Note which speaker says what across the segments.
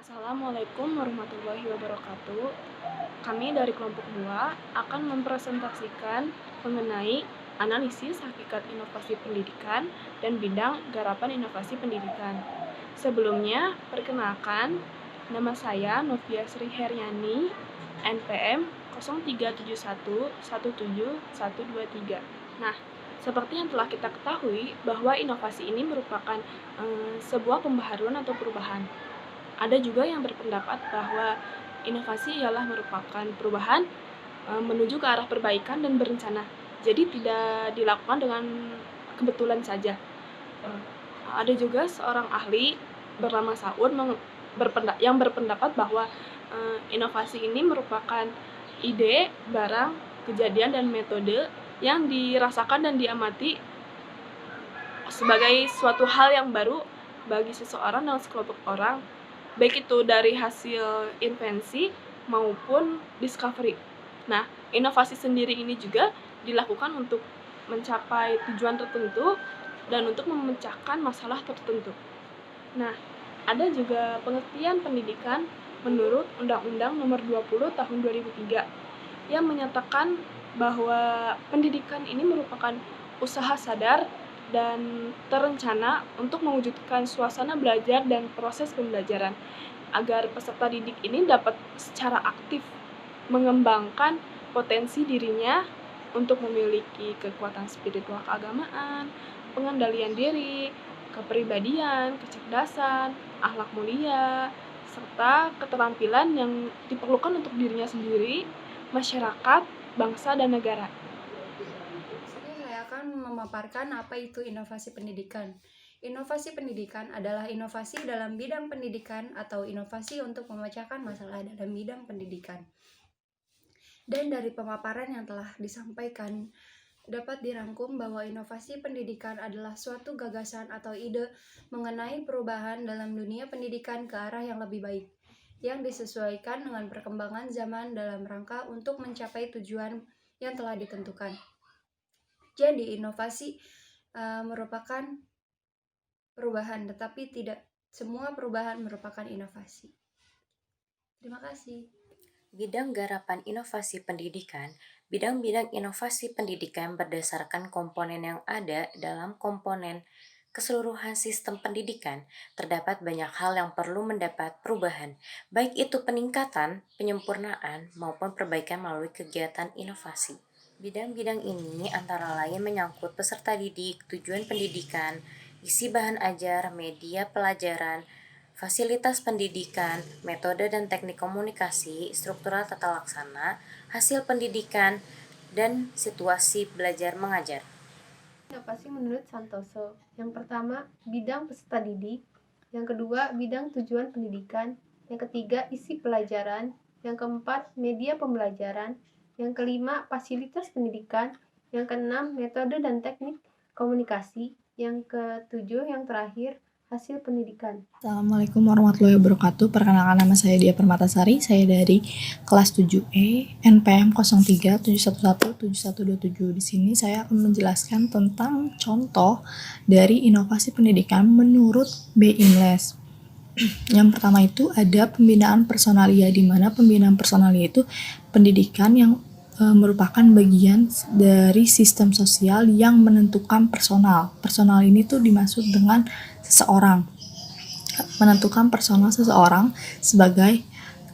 Speaker 1: Assalamualaikum warahmatullahi wabarakatuh. Kami dari kelompok 2 akan mempresentasikan mengenai analisis hakikat inovasi pendidikan dan bidang garapan inovasi pendidikan. Sebelumnya, perkenalkan, nama saya Novia Sri Heryani, NPM 0371171123. Nah, seperti yang telah kita ketahui bahwa inovasi ini merupakan sebuah pembaharuan atau perubahan. Ada juga yang berpendapat bahwa inovasi ialah merupakan perubahan menuju ke arah perbaikan dan berencana. Jadi tidak dilakukan dengan kebetulan saja. Ada juga seorang ahli bernama Saud yang berpendapat bahwa inovasi ini merupakan ide, barang, kejadian, dan metode yang dirasakan dan diamati sebagai suatu hal yang baru bagi seseorang dan sekelompok orang, baik itu dari hasil invensi maupun discovery. Nah, inovasi sendiri ini juga dilakukan untuk mencapai tujuan tertentu dan untuk memecahkan masalah tertentu. Nah, ada juga pengertian pendidikan menurut Undang-Undang Nomor 20 Tahun 2003 yang menyatakan bahwa pendidikan ini merupakan usaha sadar dan terencana untuk mewujudkan suasana belajar dan proses pembelajaran agar peserta didik ini dapat secara aktif mengembangkan potensi dirinya untuk memiliki kekuatan spiritual keagamaan, pengendalian diri, kepribadian, kecerdasan, akhlak mulia, serta keterampilan yang diperlukan untuk dirinya sendiri, masyarakat, bangsa, dan negara.
Speaker 2: Saya akan memaparkan apa itu inovasi pendidikan. Inovasi pendidikan adalah inovasi dalam bidang pendidikan atau inovasi untuk memecahkan masalah dalam bidang pendidikan. Dan dari pemaparan yang telah disampaikan, dapat dirangkum bahwa inovasi pendidikan adalah suatu gagasan atau ide mengenai perubahan dalam dunia pendidikan ke arah yang lebih baik, yang disesuaikan dengan perkembangan zaman dalam rangka untuk mencapai tujuan yang telah ditentukan. Jadi inovasi merupakan perubahan, tetapi tidak semua perubahan merupakan inovasi. Terima kasih.
Speaker 3: Bidang garapan inovasi pendidikan. Bidang-bidang inovasi pendidikan berdasarkan komponen yang ada dalam komponen keseluruhan sistem pendidikan. Terdapat banyak hal yang perlu mendapat perubahan, baik itu peningkatan, penyempurnaan, maupun perbaikan melalui kegiatan inovasi. Bidang-bidang ini antara lain menyangkut peserta didik, tujuan pendidikan, isi bahan ajar, media pelajaran, fasilitas pendidikan, metode dan teknik komunikasi, struktural tata laksana, hasil pendidikan, dan situasi belajar mengajar.
Speaker 4: Inovasi menurut Santoso. Yang pertama, bidang peserta didik. Yang kedua, bidang tujuan pendidikan. Yang ketiga, isi pelajaran. Yang keempat, media pembelajaran. Yang kelima, fasilitas pendidikan. Yang keenam, metode dan teknik komunikasi. Yang ketujuh, yang terakhir, hasil pendidikan.
Speaker 5: Assalamualaikum warahmatullahi wabarakatuh. Perkenalkan, nama saya Dia Permatasari. Saya dari kelas 7E NPM 0371171127. Di sini saya akan menjelaskan tentang contoh dari inovasi pendidikan menurut B. Imles. Yang pertama itu ada pembinaan personalia, di mana pembinaan personalia itu pendidikan yang merupakan bagian dari sistem sosial yang menentukan personal. Personal ini tuh dimaksud dengan seseorang, menentukan personal seseorang sebagai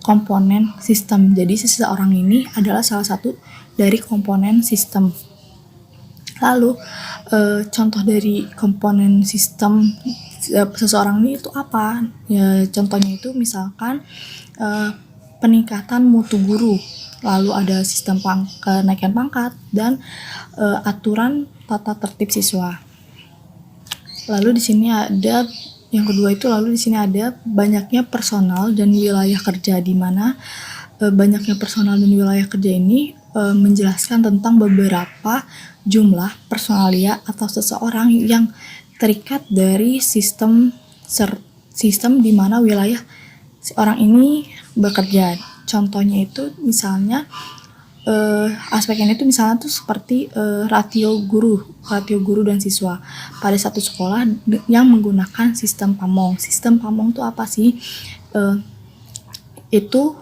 Speaker 5: komponen sistem. Jadi seseorang ini adalah salah satu dari komponen sistem. Lalu contoh dari komponen sistem seseorang ini itu apa? Ya, contohnya itu misalkan peningkatan mutu guru, lalu ada sistem kenaikan pangkat, dan aturan tata tertib siswa. Lalu di sini ada yang kedua itu, lalu di sini ada banyaknya personal dan wilayah kerja, di mana banyaknya personal dan wilayah kerja ini menjelaskan tentang beberapa jumlah personalia atau seseorang yang terikat dari sistem di mana wilayah orang ini bekerja. Contohnya itu misalnya aspek ini tuh misalnya tuh seperti ratio guru dan siswa pada satu sekolah yang menggunakan sistem Pamong. Sistem Pamong tuh apa sih? itu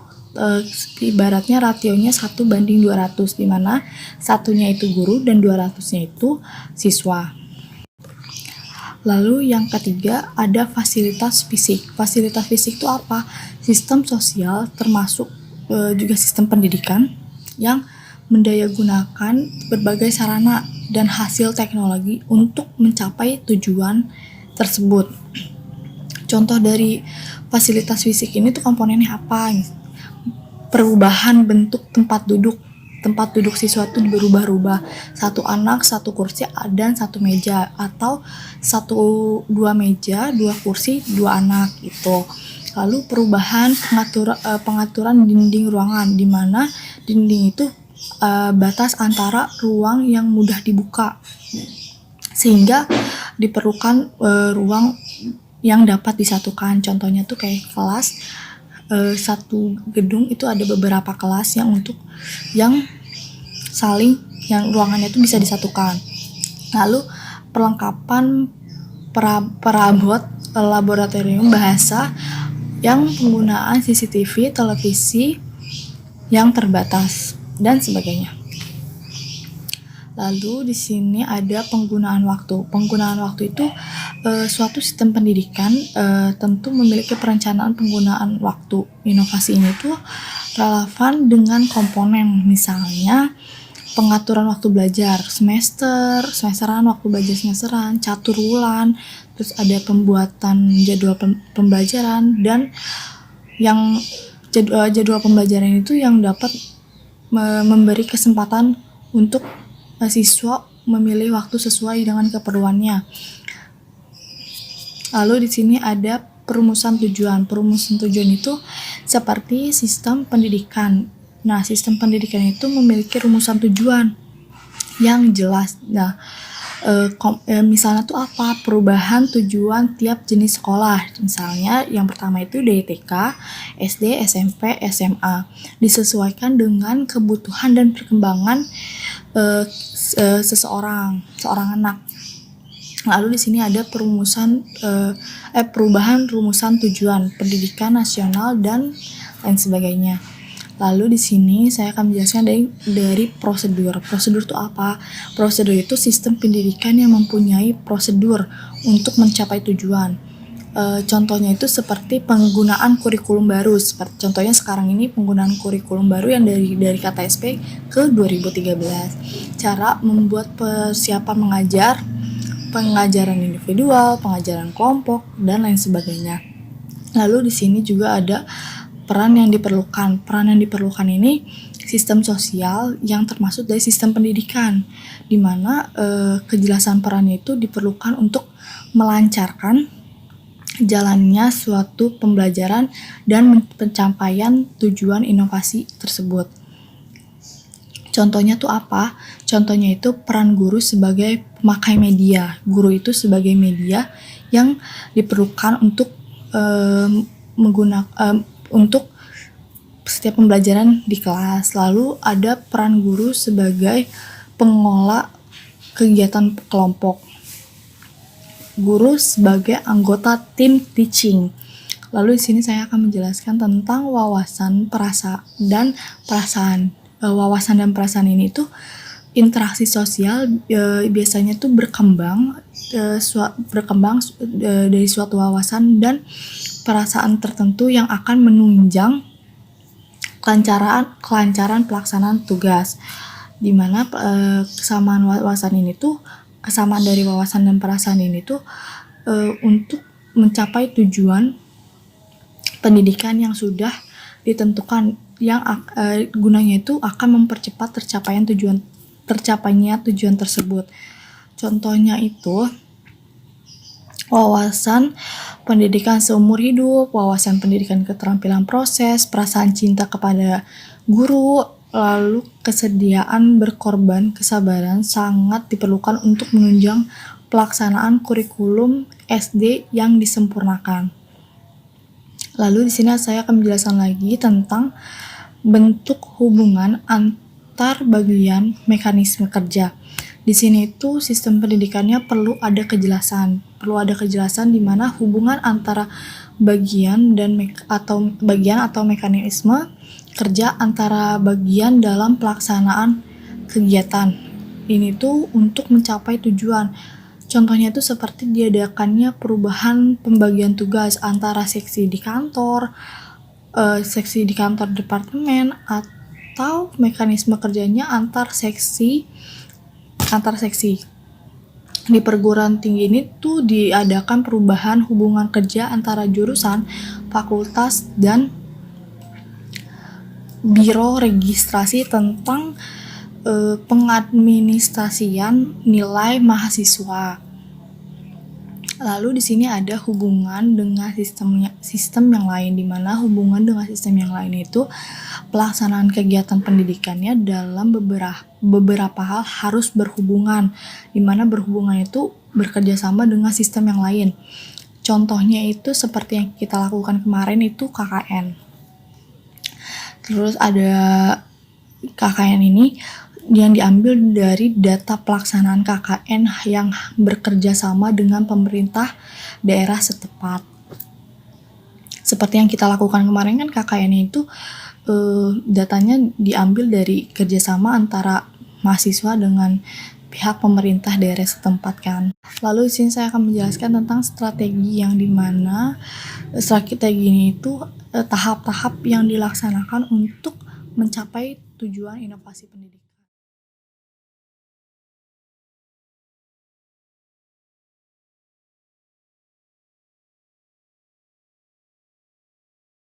Speaker 5: ibaratnya rasionya 1:200, di mana satunya itu guru dan 200-nya itu siswa. Lalu yang ketiga ada fasilitas fisik. Fasilitas fisik itu apa? Sistem sosial termasuk juga sistem pendidikan yang mendayagunakan berbagai sarana dan hasil teknologi untuk mencapai tujuan tersebut. Contoh dari fasilitas fisik ini tuh komponennya apa? Perubahan bentuk tempat duduk. Tempat duduk siswa itu berubah-ubah. 1 anak, 1 kursi, dan 1 meja. Atau 2 meja, 2 kursi, 2 anak gitu. Lalu perubahan pengaturan dinding ruangan, di mana dinding itu batas antara ruang yang mudah dibuka. Sehingga diperlukan ruang yang dapat disatukan. Contohnya tuh kayak kelas, satu gedung itu ada beberapa kelas yang ruangannya itu bisa disatukan. Lalu perlengkapan perabot laboratorium bahasa yang penggunaan CCTV, televisi yang terbatas dan sebagainya. Lalu di sini ada penggunaan waktu. Penggunaan waktu itu suatu sistem pendidikan tentu memiliki perencanaan penggunaan waktu. Inovasi ini tuh relevan dengan komponen, misalnya pengaturan waktu belajar semesteran, waktu belajar semesteran, catur wulan, terus ada pembuatan jadwal pembelajaran, dan yang jadwal pembelajaran itu yang dapat memberi kesempatan untuk siswa memilih waktu sesuai dengan keperluannya. Lalu di sini ada perumusan tujuan. Perumusan tujuan itu seperti sistem pendidikan. Nah, sistem pendidikan itu memiliki rumusan tujuan yang jelas. Nah, misalnya tuh apa? Perubahan tujuan tiap jenis sekolah. Misalnya yang pertama itu dari TK, SD, SMP, SMA. Disesuaikan dengan kebutuhan dan perkembangan seorang anak. Lalu di sini ada perubahan rumusan tujuan pendidikan nasional dan lain sebagainya. Lalu di sini saya akan menjelaskan dari prosedur. Prosedur itu apa? Prosedur itu sistem pendidikan yang mempunyai prosedur untuk mencapai tujuan. Contohnya itu seperti penggunaan kurikulum baru. Contohnya sekarang ini penggunaan kurikulum baru yang dari KTSP ke 2013. Cara membuat persiapan mengajar, pengajaran individual, pengajaran kelompok, dan lain sebagainya. Lalu di sini juga ada peran yang diperlukan. Peran yang diperlukan ini sistem sosial yang termasuk dari sistem pendidikan, di mana kejelasan perannya itu diperlukan untuk melancarkan jalannya suatu pembelajaran dan pencapaian tujuan inovasi tersebut. Contohnya tuh apa? Contohnya itu peran guru sebagai pemakai media. Guru itu sebagai media yang diperlukan untuk untuk setiap pembelajaran di kelas. Lalu ada peran guru sebagai pengelola kegiatan kelompok. Guru sebagai anggota tim teaching. Lalu di sini saya akan menjelaskan tentang wawasan dan perasaan. Wawasan dan perasaan ini tuh interaksi sosial biasanya tuh berkembang dari suatu wawasan dan perasaan tertentu yang akan menunjang kelancaran pelaksanaan tugas. Di mana kesamaan dari wawasan dan perasaan ini tuh untuk mencapai tujuan pendidikan yang sudah ditentukan, yang gunanya itu akan mempercepat tercapainya tujuan tersebut. Contohnya itu wawasan pendidikan seumur hidup, wawasan pendidikan keterampilan proses, perasaan cinta kepada guru, lalu kesediaan berkorban, kesabaran sangat diperlukan untuk menunjang pelaksanaan kurikulum SD yang disempurnakan. Lalu di sini saya akan menjelaskan lagi tentang bentuk hubungan antar bagian mekanisme kerja. Di sini itu sistem pendidikannya perlu ada kejelasan di mana hubungan antara bagian atau mekanisme kerja antara bagian dalam pelaksanaan kegiatan. Ini tuh untuk mencapai tujuan. Contohnya itu seperti diadakannya perubahan pembagian tugas antara seksi di kantor departemen, atau mekanisme kerjanya antar seksi. Di perguruan tinggi ini tuh diadakan perubahan hubungan kerja antara jurusan, fakultas, dan biro registrasi tentang pengadministrasian nilai mahasiswa. Lalu di sini ada hubungan dengan sistem yang lain, di mana hubungan dengan sistem yang lain itu pelaksanaan kegiatan pendidikannya dalam beberapa hal harus berhubungan, di mana berhubungan itu bekerja sama dengan sistem yang lain. Contohnya itu seperti yang kita lakukan kemarin itu KKN. Terus ada KKN ini yang diambil dari data pelaksanaan KKN yang bekerja sama dengan pemerintah daerah setempat. Seperti yang kita lakukan kemarin kan KKN itu datanya diambil dari kerjasama antara mahasiswa dengan pihak pemerintah daerah setempat kan. Lalu di sini saya akan menjelaskan tentang strategi yang dimana strategi ini itu tahap-tahap yang dilaksanakan untuk mencapai tujuan inovasi pendidikan.